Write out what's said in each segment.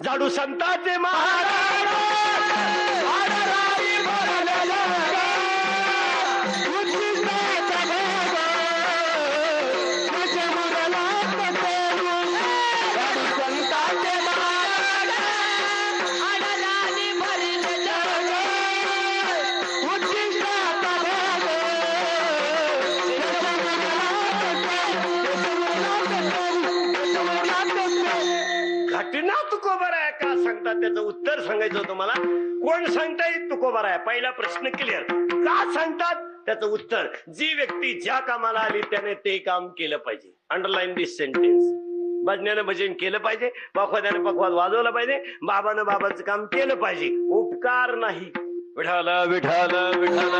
झाडू संताचे महाराज आडराई भरलेला उच्चिष्टाचा भाग तुझे मुरला पटेलू झाडू संताचे महाराज आडराई भरलेला उच्चिष्टाचा भाग घटना तुकोबारा आहे का सांगतात त्याचं उत्तर सांगायचं होतं मला. कोण सांगताय तुकोबारा आहे? पहिला प्रश्न क्लिअर. का सांगतात त्याचं उत्तर, जी व्यक्ती ज्या कामाला आली त्याने ते काम केलं पाहिजे. अंडरलाईन दिस सेंटेन्स. भजण्यानं भजन केलं पाहिजे, पखवाद्याने पखवाद वाजवलं पाहिजे, बाबानं बाबाचं काम केलं पाहिजे. उपकार नाही. विठाल विठाल विठाल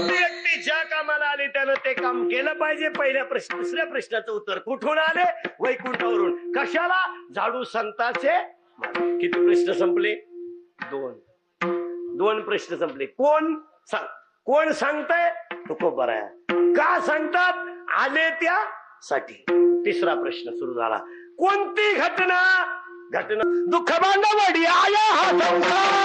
व्यक्ती ज्या कामाला आली त्यानं ते काम केलं पाहिजे. पहिल्या प्रश्न. दुसऱ्या प्रश्नाचं उत्तर, कुठून आले? वैकुंठावरून. कशाला? झाडू संताचे. किती प्रश्न संपले? दोन प्रश्न संपले. कोण सांगताय? तुकोबारा. का सांगतात? आले त्यासाठी. तिसरा प्रश्न सुरू झाला. कोणती घटना? दुःख बांधवडी आया हा संसार.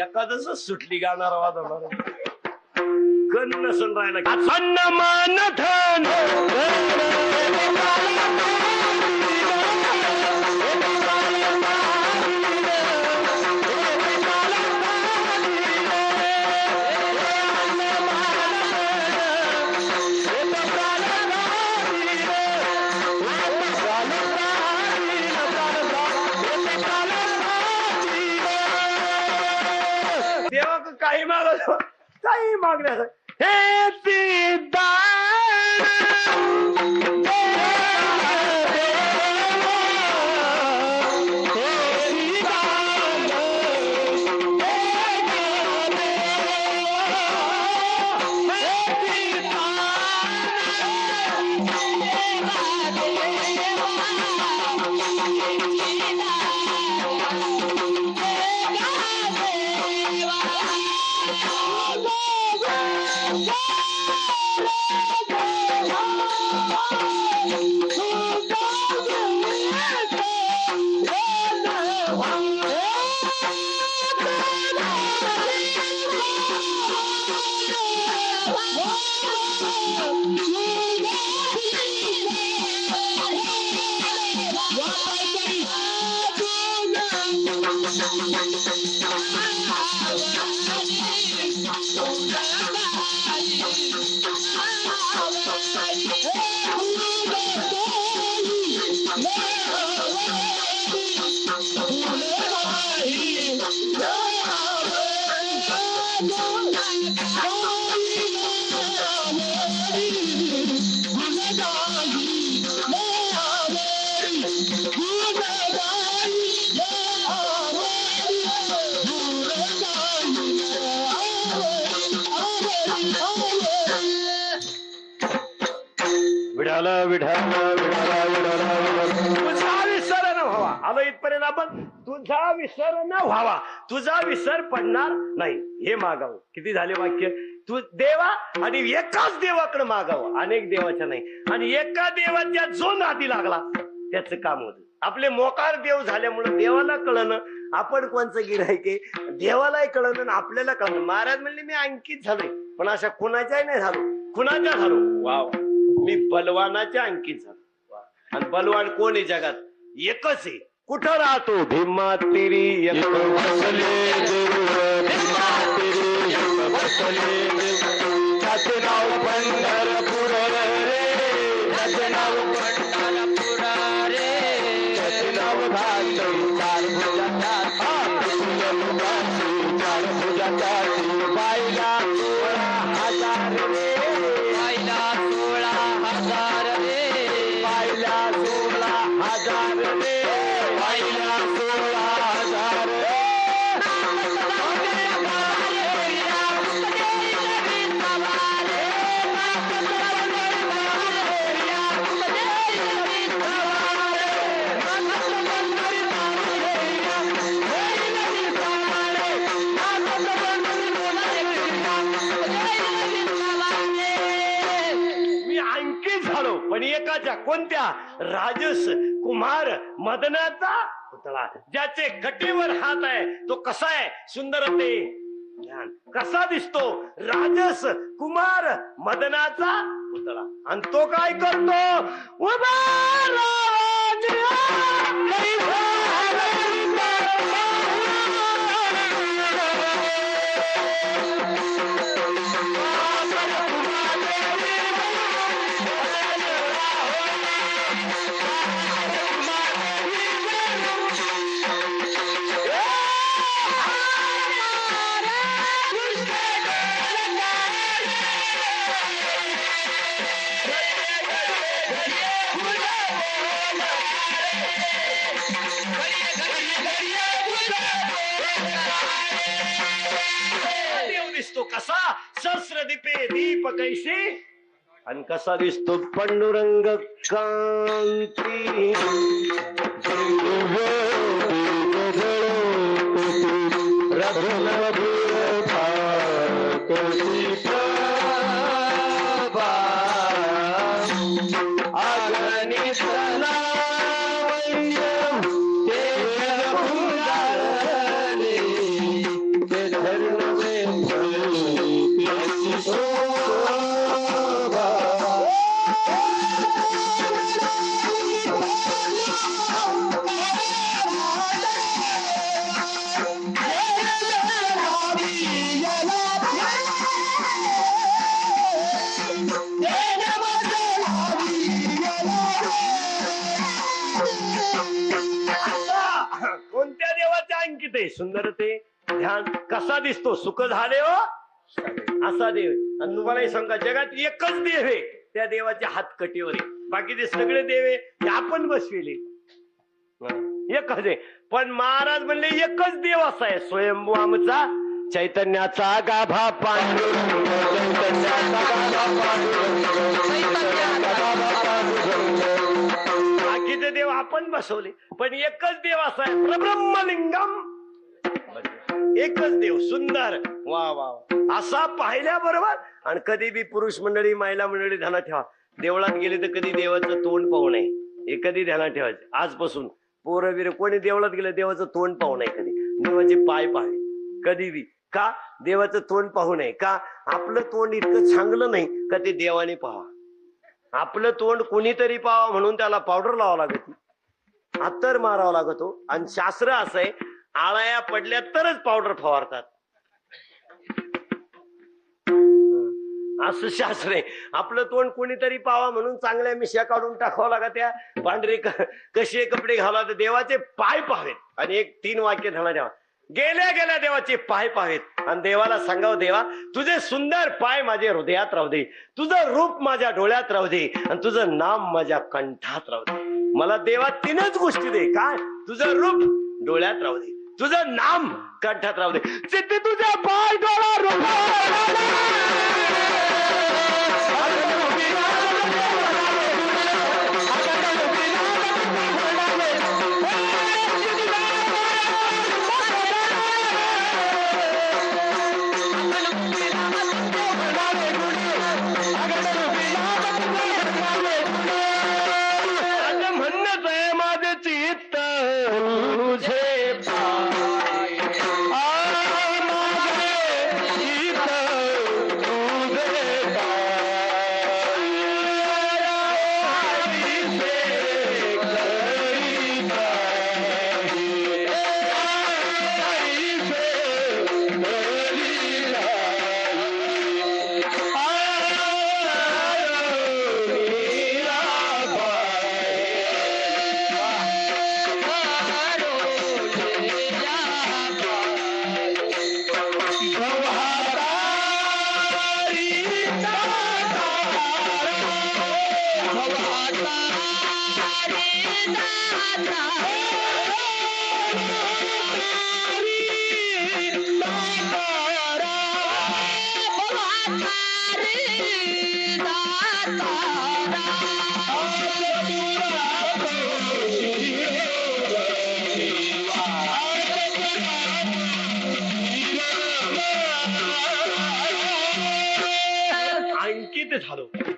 एखादच सुटली गाणार आवाज होणार. कण नसून राहिला अन्न मान धन काही मागत काही मागण्यास हे तुझा विसर न व्हावा, तुझा विसर पडणार नाही हे मागावं. किती झाले वाक्य? तू देवा आणि एकाच देवाकडे मागावं, अनेक देवाच्या नाही. आणि एका देवाच्या जो नादी लागला त्याचं काम होत. आपले मोकार देव झाल्यामुळे देवाला कळणं आपण कोणचं गिऱ्हाईक आहे देवालाही कळणं आपल्याला कळणं. महाराज म्हणले मी अंकित झालोय, पण अशा कुणाच्याही नाही झालो. कुणाच्या झालो? वाव, मी बलवानाच्या अंकित झालो. आणि बलवान कोण आहे जगात? एकच आहे, कुठं राहतो भीमातिरी एक बसले देऊळ, भीमातिरी एक बसले देऊळ. त्याचे नाव पंढरपूर रे, त्याचे नाव पंढरपूर रे, त्याचे नाव घातले चार भुजाच्या चार भुजाच्या बाईला 16,000 रे, बाईला 16,000 रे, बाईला 16,000 रे, बाईला 16,000 रे. पण एकाच्या कोणत्या राजस कुमार मदनाचा पुतळा, ज्याचे कटेवर हात आहे तो कसा आहे सुंदर ते ज्ञान कसा दिसतो राजस कुमार मदनाचा पुतळा. आणि तो काय करतो उभा दिसतो कसा सहस्र दीपे दीप कैसे आणि कसा दिसतो पांडुरंग कांती सुंदर ते ध्यान कसा दिसतो सुख झाले हो असा देव. आणि तुम्हाला सांगा जगात एकच देव आहे त्या देवाच्या हातकटीवर आहे, बाकीचे सगळे देव आहे ते आपण बसविले एकच आहे. पण महाराज म्हणले एकच देव असा आहे स्वयंभू आमचा चैतन्याचा गाभा पांडुरंग, चैतन्याचा बाकीचे देव आपण बसवले पण एकच देव असा आहे प्रब्रह्मलिंगम, एकच देव सुंदर वा वा असा पाहिल्याबरोबर. आणि कधी बी पुरुष मंडळी महिला मंडळी ध्यानात ठेवा, देवळात गेले तर कधी देवाचं तोंड पाहू नये हे कधी ध्यानात ठेवायचं. आजपासून पोरं बिर कोणी देवळात गेलं देवाचं तोंड पाहू नये, कधी देवाचे पाय पाहावे कधी बी. का देवाचं तोंड पाहू नये? का आपलं तोंड इतकं चांगलं नाही का ते देवाने पाहावा. आपलं तोंड कोणीतरी पाहावं म्हणून त्याला पावडर लावावं लागत, अत्तर मारावा लागतो. आणि शास्त्र असं आहे आळ्या पडल्या तरच पावडर फवारतात असं शास्त्र आहे. आपलं तोंड कोणीतरी पावा म्हणून चांगल्या मिश्या काढून टाकावं लागत, त्या पांढरे कसे कपडे घाला तर देवाचे पाय पाहावेत. आणि एक 3 वाक्य ध्यानात ठेवा, गेल्या गेल्या देवाचे पाय पाहावेत. आणि देवाला सांगावं देवा तुझे सुंदर पाय माझ्या हृदयात राहू दे, तुझं रूप माझ्या डोळ्यात राहू दे आणि तुझं नाम माझ्या कंठात राहू दे. मला देवा 3च गोष्टी दे, काय तुझं रूप डोळ्यात राहू दे, तुझं नाम कंठात राहू दे. जिथे तुझ्या पाय डोळा रूप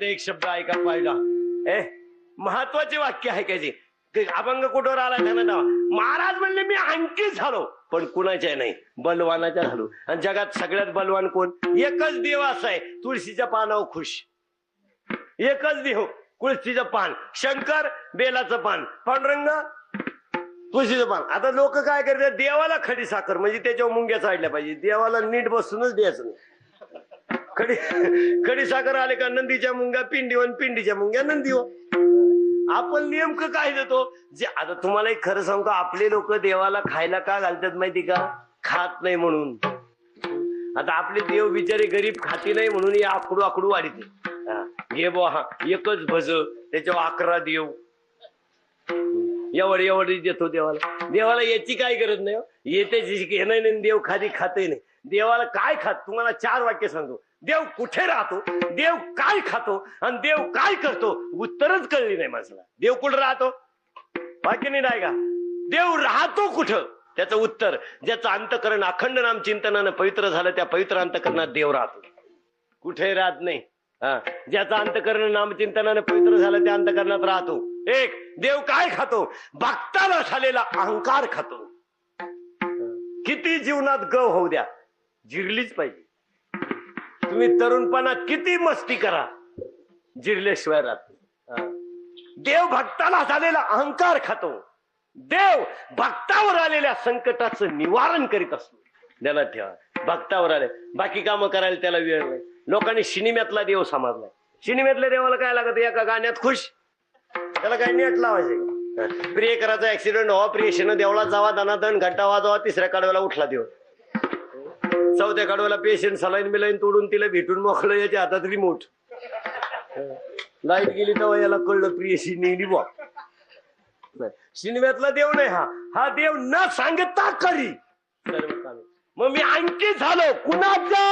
एक शब्द ऐका पाहिला. महत्वाचे वाक्य आहे का जे अभंग कुठवर आला ध्यानात ठेवा. महाराज म्हणले मी आणखी झालो पण कुणाच्या नाही, बलवानाच्या झालो. आणि जगात सगळ्यात बलवान कोण? एकच देव असा आहे, तुळशीच्या पानावर खुश. एकच देव, तुळशीचं पान. शंकर बेलाचं पान, पांडुरंग तुळशीचं पान. आता लोक काय करतात, देवाला खडी साखर म्हणजे त्याच्यावर मुंग्या चाडल्या पाहिजे, देवाला नीट बसूनच द्यायचं नाही. खडी साखर आले का नंदीच्या मुंग्या पिंडीवर, पिंडीच्या मुंग्या नंदीवर. आपण नेमकं काय देतो जे. आता तुम्हाला एक खरं सांगतो, आपले लोक देवाला खायला का घालतात माहिती का? खात नाही म्हणून. आता आपले देव बिचारे गरीब खाती नाही म्हणून हे आकडू आकडू वाढीते. घे बो हा एकच भज, त्याच्यावर 11 देव, एवढ एवढ देतो देवाला. देवाला याची काय गरज नाही. येते घेणं नाही, देव खाली खातही नाही. देवाला काय खात, तुम्हाला 4 वाक्य सांगतो. देव कुठे राहतो, देव काय खातो आणि देव काय करतो, उत्तरच कळली नाही माणसाला. देव कुठं राहतो, वाक्य नाही का? देव राहतो कुठं, त्याचं उत्तर ज्याचं अंतकरण अखंड नाम चिंतनानं पवित्र झालं, त्या पवित्र अंतकरणात देव राहतो. कुठे राहत नाही. ज्याचं अंतकरण नामचिंतनानं पवित्र झालं त्या अंतकरणात राहतो. एक देव काय खातो, भक्ताला झालेला अहंकार खातो. किती जीवनात गव होऊ द्या, जिरलीच पाहिजे. तुम्ही तरुणपणात किती मस्ती करा, जिरल्याशिवाय राहतो. देव भक्ताला झालेला अहंकार खातो. देव भक्तावर आलेल्या संकटाचं निवारण करीत असतो. ध्यानात ठेवा, भक्तावर आले, बाकी कामं करायला त्याला वेळ नाही. लोकांनी सिनेम्यातला देव समजलाय. सिनेम्यातल्या देवाला काय लागत, एका गाण्यात खुश, त्याला काही नेट लावायचे. प्रियकराचा ऍक्सिडेंट व्हावा, प्रियशीनं देवळा जावा, दनादन घंटा वाजवा, 3ऱ्या कडव्याला उठला देव, 4थ्या कडव्याला पेशंट सलाईन बिलाईन तोडून तिला भेटून मोकळं, याच्या हातात रिमोट. लाईट गेली तेव्हा याला कळलं प्रियशी नेली बा. सिनेम्यातला देव नाही हा. हा देव न सांगता करी. मग मी आणखी झालो कुणाचा,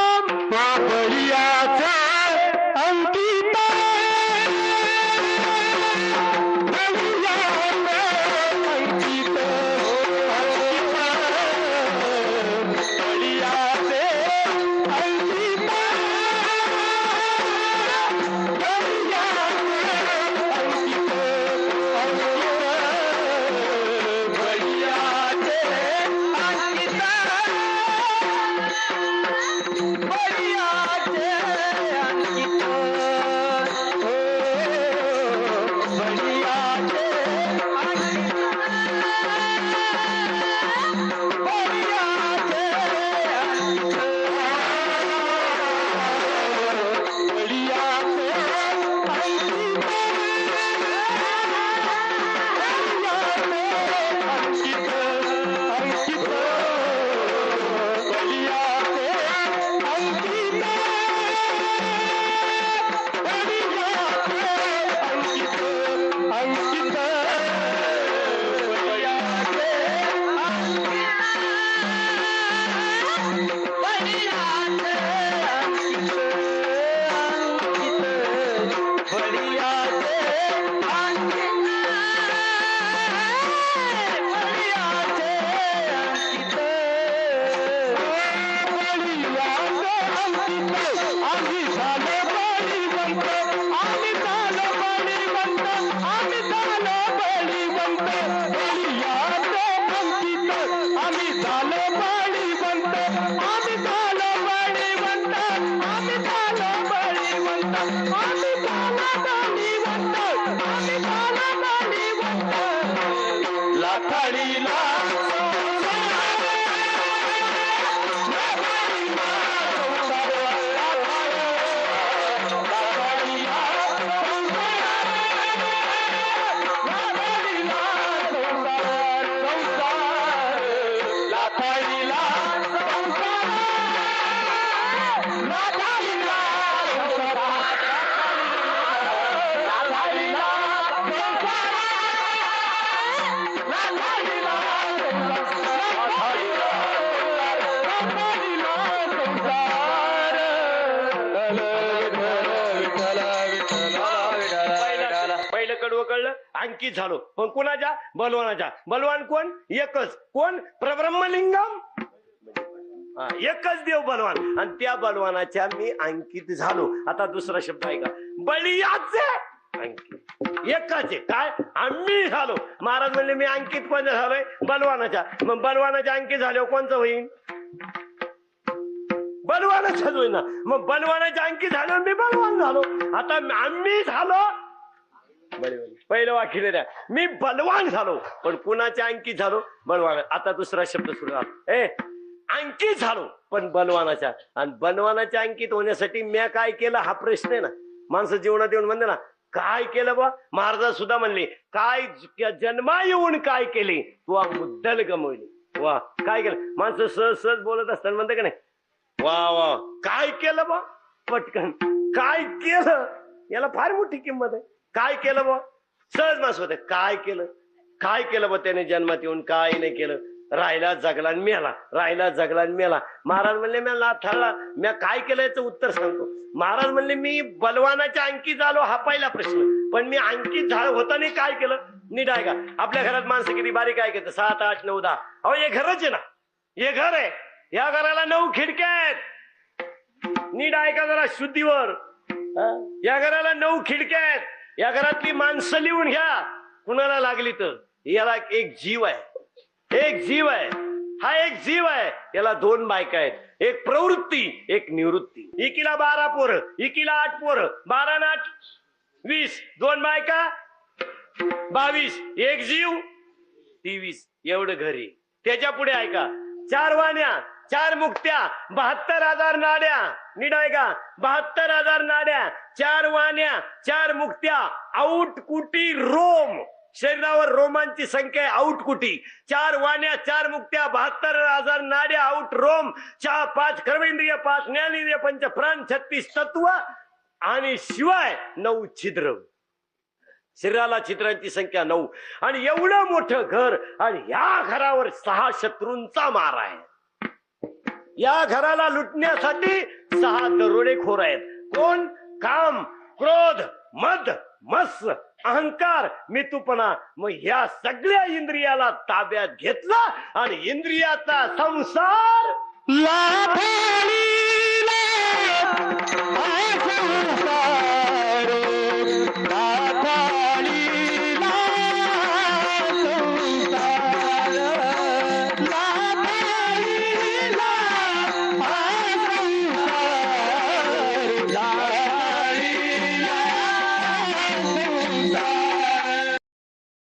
आणखी झालो पण कुणाच्या, बलवानाच्या. बलवान कोण, एकच. कोण, परब्रह्मलिंगम, एकच देव बलवान. आणि त्या बलवानाच्या मी अंकित झालो. आता दुसरा शब्द आहे का, बळीयाचे अंकित एकाचे काय आम्ही झालो. महाराज म्हणले मी अंकित कोणत्या झालोय बलवानाच्या. मग बलवानाच्या अंकित झाल्यावर कोणचं होईल बलवानाच्या होईल ना. मग बलवानाच्या अंकित झाल्यावर मी बलवान झालो. आता आम्ही झालो पहिलं वाक्य द्या मी बलवान झालो पण कुणाच्या अंकित झालो बलवान. आता दुसरा शब्द सुरू झाला अंकित झालो पण बलवानाच्या. आणि बलवानाच्या अंकित होण्यासाठी मी काय केलं हा प्रश्न आहे ना. माणसं जीवनात येऊन म्हणते ना काय केलं बा. महाराज सुद्धा म्हणले काय जन्मा येऊन काय केले तू मुद्दल गमवली. वा काय केलं. माणसं सहज सहज बोलत असताना म्हणते का नाही वा वा काय केलं बा पटकन काय केलं याला फार मोठी किंमत आहे. काय केलं बा सहज माणसं होते काय केलं बा त्याने जन्मात येऊन काय नाही केलं. राहिला जगला आणि मेला राहिला जगला आणि मेला. महाराज म्हणले मी ठरला मी काय केलं याचं उत्तर सांगतो. महाराज म्हणले मी बलवानाच्या अंकित झालो हा पहिला प्रश्न. पण मी अंकित झालो होताना काय केलं नीट आहे का. आपल्या घरात माणसं किती बारीक काय घेतं 7 8 9 10. अहो हे घरच आहे ना हे घर आहे. या घराला 9 खिडक्या आहेत. नीट आहे का जरा शुद्धीवर. या घराला 9 खिडक्या आहेत. या घरातली माणसं लिहून घ्या कुणाला लागली तर. याला एक जीव आहे एक जीव आहे. हा एक जीव आहे. याला 2 बायका आहेत. एक प्रवृत्ती एक निवृत्ती. एकीला 12 पोरं एकीला 8 पोरं 12 आणि 8 20. 2 बायका 22. एक जीव 23. एवढं घरी. त्याच्या पुढे ऐका 4 वाण्या 4 मुक्त्या 72,000 नाड्या. नीट आहे का 72,000 नाड्या 4 वाण्या 4 मुक्त्या आउटकुटी रोम. शरीरावर रोमांची संख्या आहे आउटकुटी. 4 वाण्या 4 मुक्त्या 72,000 नाड्या आउट रोम 5 कर्मेंद्रिय 5 ज्ञानेंद्रिय 5 प्राण 36 तत्व आणि शिवाय 9 छिद्र. शरीराला छिद्रांची संख्या 9. आणि एवढं मोठं घर आणि या घरावर 6 शत्रूंचा मार आहे. या घराला लुटण्यासाठी 6 दरोडेखोर आहेत. कोण काम क्रोध मद मत्स अहंकार मितूपणा. मग ह्या सगळ्या इंद्रियाला ताब्यात घेतला आणि इंद्रियाचा संसार